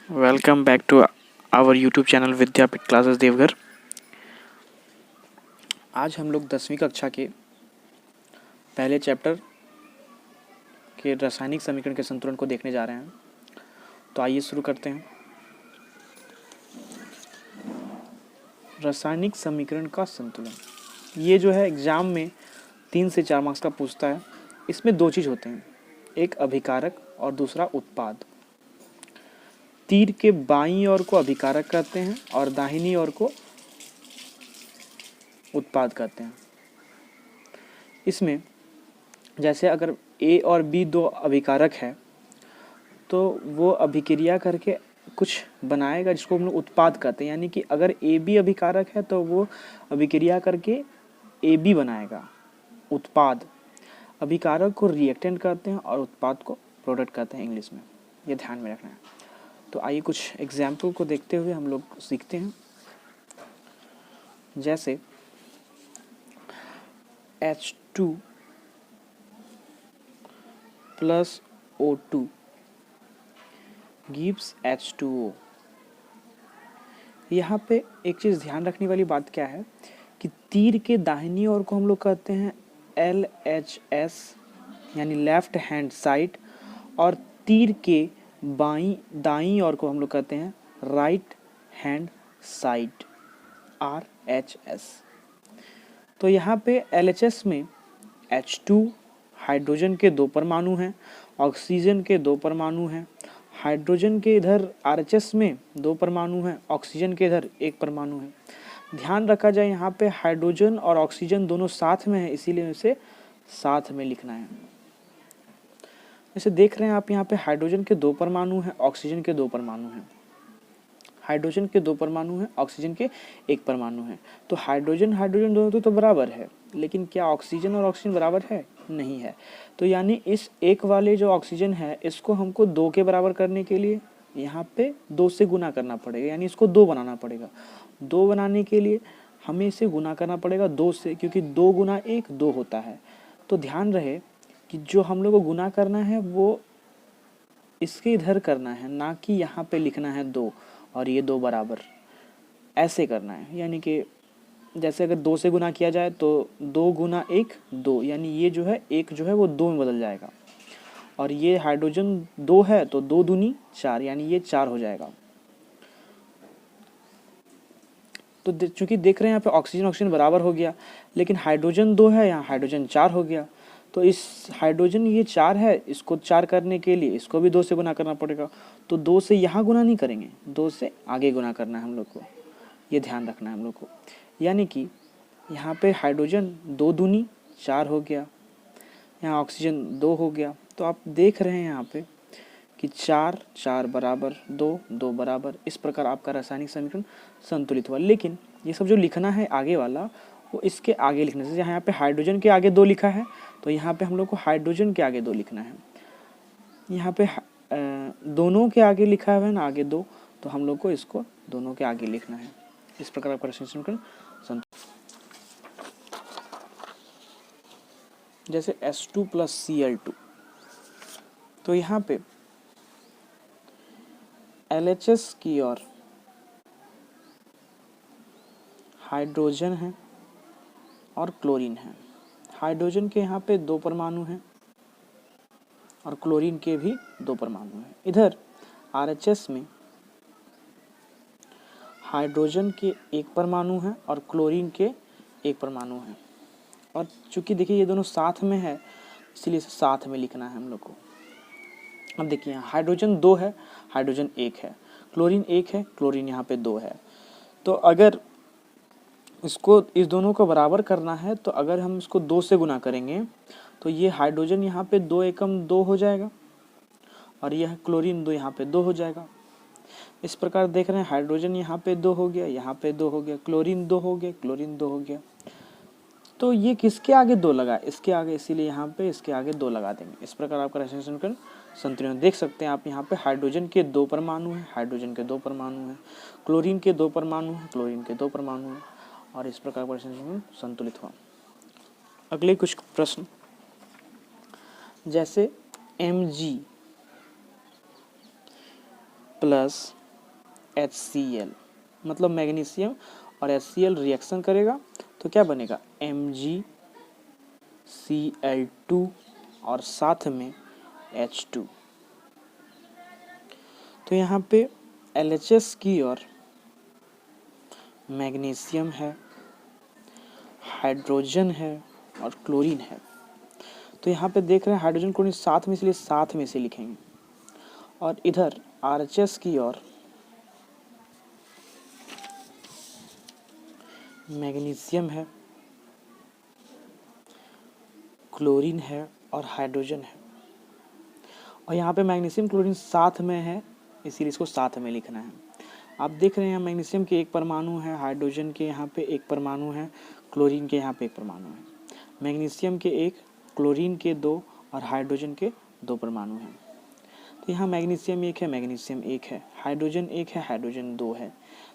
Welcome back to our YouTube channel Vidyapeeth classes Deoghar. आज हम लोग 10वीं कक्षा के पहले चैप्टर के रासायनिक समीकरण के संतुलन को देखने जा रहे हैं। तो आइए शुरू करते हैं। रासायनिक समीकरण का संतुलन, ये जो है एग्जाम में 3 से 4 मार्क्स का पूछता है। इसमें दो चीज़ होते हैं, एक अभिकारक और दूसरा उत्पाद। तीर के बाईं ओर को अभिकारक कहते हैं और दाहिनी ओर को उत्पाद कहते हैं। इसमें जैसे अगर ए और बी दो अभिकारक है तो वो अभिक्रिया करके कुछ बनाएगा जिसको हम लोग उत्पाद कहते हैं। यानी कि अगर ए बी अभिकारक है तो वो अभिक्रिया करके ए बी बनाएगा, उत्पाद। अभिकारक को रिएक्टेंट कहते हैं और उत्पाद को प्रोडक्ट कहते हैं इंग्लिश में, ये ध्यान में रखना है। तो आइए कुछ एग्जाम्पल को देखते हुए हम लोग सीखते हैं। जैसे H2 plus O2 gives H2O। यहाँ पे एक चीज़ ध्यान रखने वाली बात क्या है कि तीर के दाहिनी ओर को हम लोग कहते हैं LHS यानी लेफ्ट हैंड साइड, और तीर के दाईं ओर को हम लोग कहते हैं राइट हैंड साइड RHS। तो यहाँ पे LHS में H2 हाइड्रोजन के 2 परमाणु हैं, ऑक्सीजन के 2 परमाणु हैं। हाइड्रोजन के इधर RHS में 2 परमाणु हैं, ऑक्सीजन के इधर 1 परमाणु है। ध्यान रखा जाए यहाँ पे हाइड्रोजन और ऑक्सीजन दोनों साथ में है, इसीलिए इसे साथ में लिखना है। जैसे देख रहे हैं आप यहाँ पे हाइड्रोजन के 2 परमाणु हैं, ऑक्सीजन के 2 परमाणु हैं। हाइड्रोजन के 2 परमाणु हैं, ऑक्सीजन के 1 परमाणु है। तो हाइड्रोजन दोनों तो बराबर है, लेकिन क्या ऑक्सीजन और ऑक्सीजन बराबर है? नहीं है। तो यानी इस एक वाले जो ऑक्सीजन है इसको हमको 2 के बराबर करने के लिए यहाँ पे 2 से गुना करना पड़ेगा, यानी इसको 2 बनाना पड़ेगा। 2 बनाने के लिए हमें इसे गुना करना पड़ेगा 2 से, क्योंकि 2 गुना 1 2 होता है। तो ध्यान रहे कि जो हम लोग को गुना करना है वो इसके इधर करना है, ना कि यहाँ पे लिखना है 2 और ये 2 बराबर, ऐसे करना है। यानी कि जैसे अगर 2 से गुना किया जाए तो 2 गुना 1 2, यानी ये जो है 1 जो है वो 2 में बदल जाएगा। और ये हाइड्रोजन 2 है तो 2 दूनी 4, यानी ये 4 हो जाएगा। तो चूंकि देख रहे हैं यहाँ पे ऑक्सीजन बराबर हो गया, लेकिन हाइड्रोजन 2 है, यहाँ हाइड्रोजन 4 हो गया। तो इस हाइड्रोजन ये 4 है, इसको 4 करने के लिए इसको भी 2 से गुना करना पड़ेगा। तो 2 से यहाँ गुना नहीं करेंगे, 2 से आगे गुना करना है हम लोग को, ये ध्यान रखना है हम लोग को। यानी कि यहाँ पे हाइड्रोजन 2 दूनी 4 हो गया, यहाँ ऑक्सीजन 2 हो गया। तो आप देख रहे हैं यहाँ पे कि 4 4 बराबर 2 2 बराबर, इस प्रकार आपका रासायनिक समीकरण संतुलित हुआ। लेकिन ये सब जो लिखना है आगे वाला वो इसके आगे लिखने से, यहाँ पे हाइड्रोजन के आगे 2 लिखा है तो यहाँ पे हम लोग को हाइड्रोजन के आगे 2 लिखना है। यहाँ पे दोनों के आगे लिखा है ना आगे 2, तो हम लोग को इसको दोनों के आगे लिखना है। इस प्रकार आपका रासायनिक समीकरण जैसे H2 प्लस Cl2, तो यहाँ पे LHS की ओर हाइड्रोजन है और क्लोरीन है। हाइड्रोजन के यहाँ पे 2 परमाणु हैं और क्लोरीन के भी 2 परमाणु हैं। इधर RHS में हाइड्रोजन के 1 परमाणु है और क्लोरीन के 1 परमाणु है। और चूंकि देखिए ये दोनों साथ में है, इसलिए इसे साथ में लिखना है हम लोग को। अब देखिए यहाँ हाइड्रोजन 2 है, हाइड्रोजन 1 है, क्लोरीन 1 है, क्लोरीन यहाँ पे 2 है। तो अगर इसको इस दोनों को बराबर करना है तो अगर हम इसको 2 से गुना करेंगे तो ये हाइड्रोजन यहाँ पे 2 एकम 2 हो जाएगा और यह क्लोरीन 2 यहाँ पे 2 हो जाएगा। इस प्रकार देख रहे हैं हाइड्रोजन यहाँ पे 2 हो गया, यहाँ पे 2 हो गया, क्लोरीन 2 हो गया, क्लोरीन 2 हो गया। तो ये किसके आगे 2 लगा? इसके आगे, इसीलिए यहाँ पे इसके आगे 2 लगा देंगे। इस प्रकार आपका रासायनिक समीकरण संतुलन देख सकते हैं आप। यहाँ पे हाइड्रोजन के 2 परमाणु हैं, हाइड्रोजन के 2 परमाणु हैं, क्लोरीन के 2 परमाणु हैं, क्लोरीन के 2 परमाणु हैं, और इस प्रकार का रासायनिक समीकरण संतुलित हुआ। अगले कुछ प्रश्न, जैसे Mg प्लस HCl, मतलब मैग्नीशियम और HCl रिएक्शन करेगा तो क्या बनेगा MgCl2 और साथ में H2। तो यहाँ पे LHS की और मैग्नीशियम है, हाइड्रोजन है और क्लोरीन है। तो यहाँ पे देख रहे हैं हाइड्रोजन क्लोरीन साथ में, इसलिए साथ में से लिखेंगे। और इधर RHS की और मैग्नीशियम है, क्लोरीन है और हाइड्रोजन है। और यहाँ पे मैग्नीशियम क्लोरीन साथ में है, इसीलिए इसको साथ में लिखना है। आप देख रहे हैं मैग्नीशियम के एक परमाणु है, हाइड्रोजन के यहाँ पे एक परमाणु है, क्लोरीन के यहाँ पे एक परमाणु है। मैग्नीशियम के एक, क्लोरीन के दो और हाइड्रोजन के दो परमाणु हैं। तो यहाँ मैग्नीशियम एक है, मैग्नीशियम एक है, हाइड्रोजन एक है, हाइड्रोजन दो है।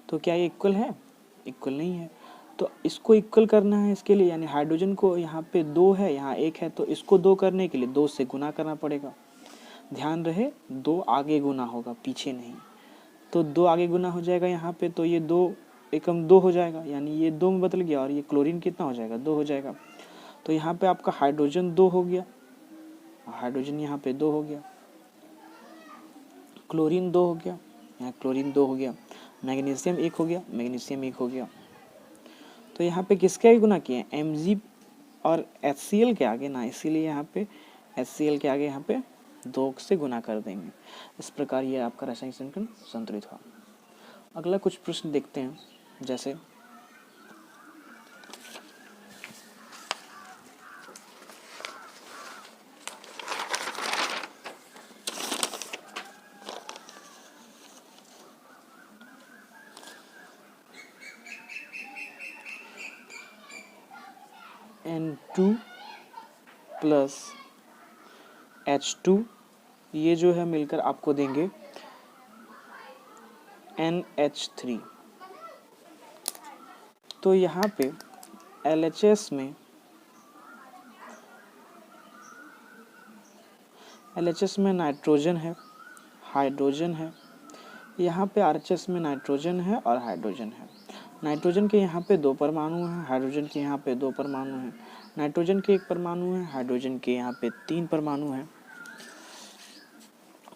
तो क्या ये इक्वल है? इक्वल नहीं है। तो इसको इक्वल करना है इसके लिए, यानी हाइड्रोजन को यहाँ पे दो है, यहाँ एक है, तो इसको दो करने के लिए दो से गुना करना पड़ेगा। ध्यान रहे दो आगे गुना होगा, पीछे नहीं। तो दो आगे गुना हो जाएगा यहाँ पे, तो ये दो एकम दो हो जाएगा, यानी ये दो में बदल गया और ये क्लोरीन कितना हो जाएगा? दो हो जाएगा। तो यहाँ पे आपका हाइड्रोजन दो हो गया, हाइड्रोजन यहाँ पे दो हो गया, क्लोरीन दो हो गया, यहाँ क्लोरीन दो हो गया, मैग्नीशियम एक हो गया, मैग्नीशियम एक हो गया। तो यहाँ पे किसके आगे गुना किए? Mg और HCl के आगे ना, इसीलिए यहाँ पे HCl के आगे यहाँ पे दो से गुना कर देंगे। इस प्रकार ये आपका रासायनिक समीकरण संतुलित हुआ। अगला कुछ प्रश्न देखते हैं, जैसे N2 प्लस H2 ये जो है मिलकर आपको देंगे NH3। तो यहाँ पे LHS में नाइट्रोजन है, हाइड्रोजन है। यहाँ पे RHS में नाइट्रोजन है और हाइड्रोजन है। नाइट्रोजन के यहाँ पे दो परमाणु हैं, हाइड्रोजन के यहाँ पे दो परमाणु हैं। नाइट्रोजन के एक परमाणु है, हाइड्रोजन के यहाँ पे तीन परमाणु हैं।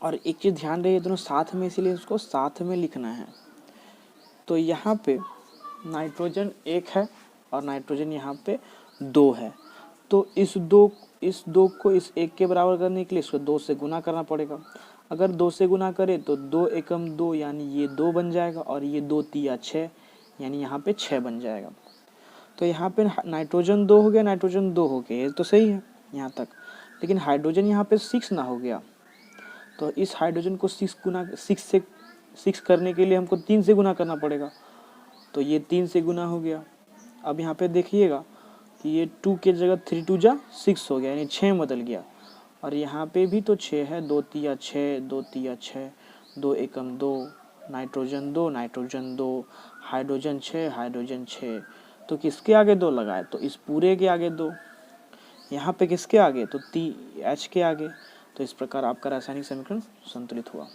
और एक चीज़ ध्यान रहे, दोनों साथ में, इसीलिए उसको साथ में लिखना है। तो यहाँ पे नाइट्रोजन एक है और नाइट्रोजन यहाँ पे दो है। तो इस दो को इस एक के बराबर करने के लिए इसको दो से गुना करना पड़ेगा। अगर दो से गुना करें तो दो एकम दो, यानी ये दो बन जाएगा, और ये दो तिया छः, यानी यहाँ पे छः बन जाएगा। तो यहाँ पे नाइट्रोजन दो हो गया, नाइट्रोजन दो हो गया, ये तो सही है यहाँ तक। लेकिन हाइड्रोजन यहाँ पे 6 ना हो गया, तो इस हाइड्रोजन को 6 करने के लिए हमको 3 से गुना करना पड़ेगा। तो ये 3 से गुना हो गया। अब यहाँ पे देखिएगा कि ये 2 के जगह 3 2 जा 6 हो गया, यानी 6 बदल गया। और यहाँ पे भी तो 6 है, 2 तिया 6, 2 तिया 6, 2 एकम 2, नाइट्रोजन 2, नाइट्रोजन 2, हाइड्रोजन 6, हाइड्रोजन 6। तो किसके आगे 2 लगाए? तो इस पूरे के आगे 2। यहाँ पे किसके आगे? तो H के आगे। तो इस प्रकार आपका रासायनिक समीकरण संतुलित हुआ।